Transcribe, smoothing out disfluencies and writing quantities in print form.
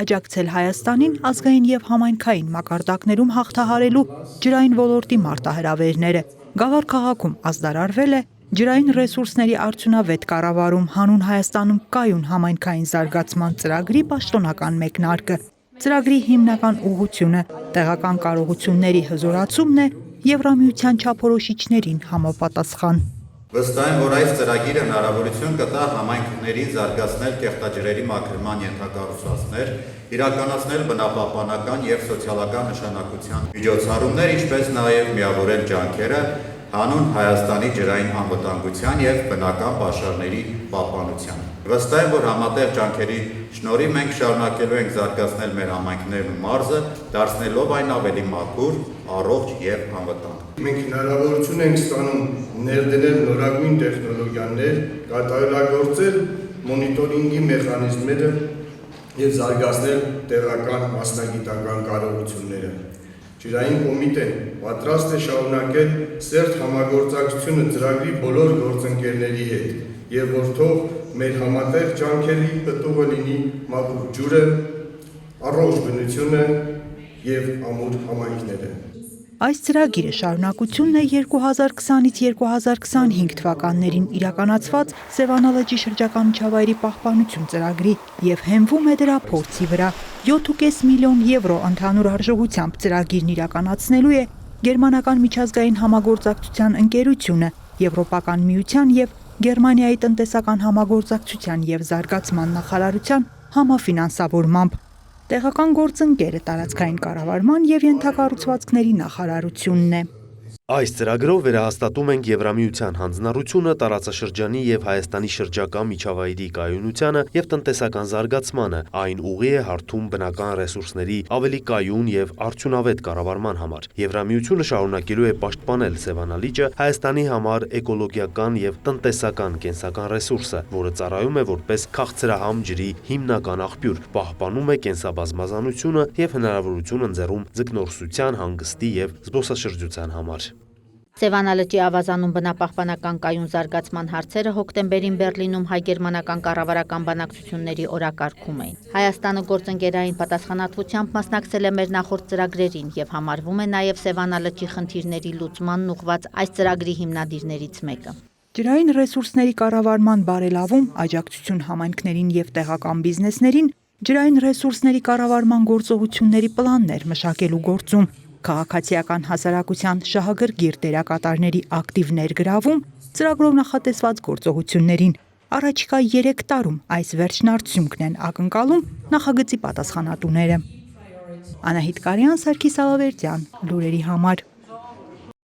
աջակցել Հայաստանին ազգային եւ համայնքային մակարդակներում հաղթահարելու ջրային ոլորտի մարտահրավերները։ Գավառ քաղաքում ազդարարվել է ջրային ռեսուրսների արդյունավետ կառավարում հանուն Հայաստանում կայուն համայնքային զարգացման ծրագրի պաշտոնական մեկնարկը։ Ծրագրի հիմնական ուղղությունը տեղական կարողությունների հզորացումն է Եվրամիության չափորոշիչներին համապատասխան։ Վստահ եմ, որ այս ծրագիրը հնարավորություն կտա համայնքներին զարգացնել կեղտաջրերի մաքրման ենթակառուցվածքներ, իրականացնել բնապահպանական եւ սոցիալական նշանակության միջոցառումներ, ինչպես նաեւ միավորել ջանքերը հանուն Հայաստանի ջրային անվտանգության եւ բնական պաշարների պահպանության։ Վստահ եմ, որ համատեղ ջանքերի շնորհիվ մենք շարունակելու ենք զարգացնել մեր համայնքներն ու մարզը, դարձնելով այն ավելի մաքուր, առողջ եւ անվտանգ։ Մենք հնարավորություն ենք ստանում ներդնել նորագույն տեխնոլոգիաներ, կատարելագործել մոնիտորինգի մեխանիզմները եւ զարգացնել տեղական մասնագիտական կարողությունները։ Ջրային կոմիտեն պատրաստ է շարունակել սերտ համագործակցությունը ծրագրի բոլոր գործընկերների հետ եւ որ թող մեր համատեղ ջանքերի պտուղը լինի մաքուր ջուրը, առողջ բնությունը եւ ամուր համայնքները։ Այս ծրագիրը շարունակությունն է 2020-ից 2025 թվականներին իրականացված Սևանա լճի շրջակա միջավայրի պահպանություն ծրագրի եւ հենվում է դրա փորձի վրա։ 7.5 միլիոն եվրո ընդհանուր արժողությամբ ծրագիրն իրականացնելու է Գերմանական միջազգային համագործակցության ընկերությունը, Եվրոպական միության եւ Գերմանիայի տնտեսական համագործակցության եւ զարգացման նախարարության համաֆինանսավորմամբ։ Տեղական գործընկերը տարածքային կառավարման եւ ենթակառուցվածքների նախարարությունն է։ Այս ծրագրով վերահաստատում ենք Եվրամիության հանձնառությունը տարածաշրջանի եւ Հայաստանի շրջակա միջավայրի կայունությանը եւ տնտեսական զարգացմանը, այն ուղի է հարթում բնական ռեսուրսների ավելի կայուն եւ արդյունավետ կառավարման համար։ Եվրամիությունը շարունակելու է պաշտպանել Սևանա լիճը Հայաստանի համար էկոլոգիական եւ տնտեսական կենսական ռեսուրսը, որը ծառայում է որպես քաղցրահամ ջրի հիմնական աղբյուր, պահպանում է կենսաբազմազանությունը եւ հնարավորություն ընձեռում ձկնորսության, հանգստի եւ զբոսաշրջության համար։ Սևանա լճի ավազանում բնապահպանական կայուն զարգացման հարցերը հոկտեմբերին Բեռլինում հայ-գերմանական կառավարական բանակցությունների օրակարգում էին։ Հայաստանը գործընկերային պատասխանատվությամբ մասնակցել է մեր նախորդ ծրագրերին եւ համարվում է նաեւ Սևանա լճի խնդիրների լուծմանն ուղղված այս ծրագրի հիմնադիրներից մեկը։ Ջրային ռեսուրսների կառավարման բարելավում, աջակցություն համայնքներին եւ տեղական բիզնեսներին, ջրային ռեսուրսների կառավարման գործողությունների պլաններ մշակելու գործում, քաղաքացիական հասարակության շահագրգիռ դերակատարների ակտիվ ներգրավում, ծրագրով նախատեսված գործողություններին առաջիկա 3 տարում այս վերջնարդյունքն են ակնկալում նախագծի պատասխանատուները։ Անահիտ Կարյան, Սարգիս Ալավերդյան, լուրերի համար։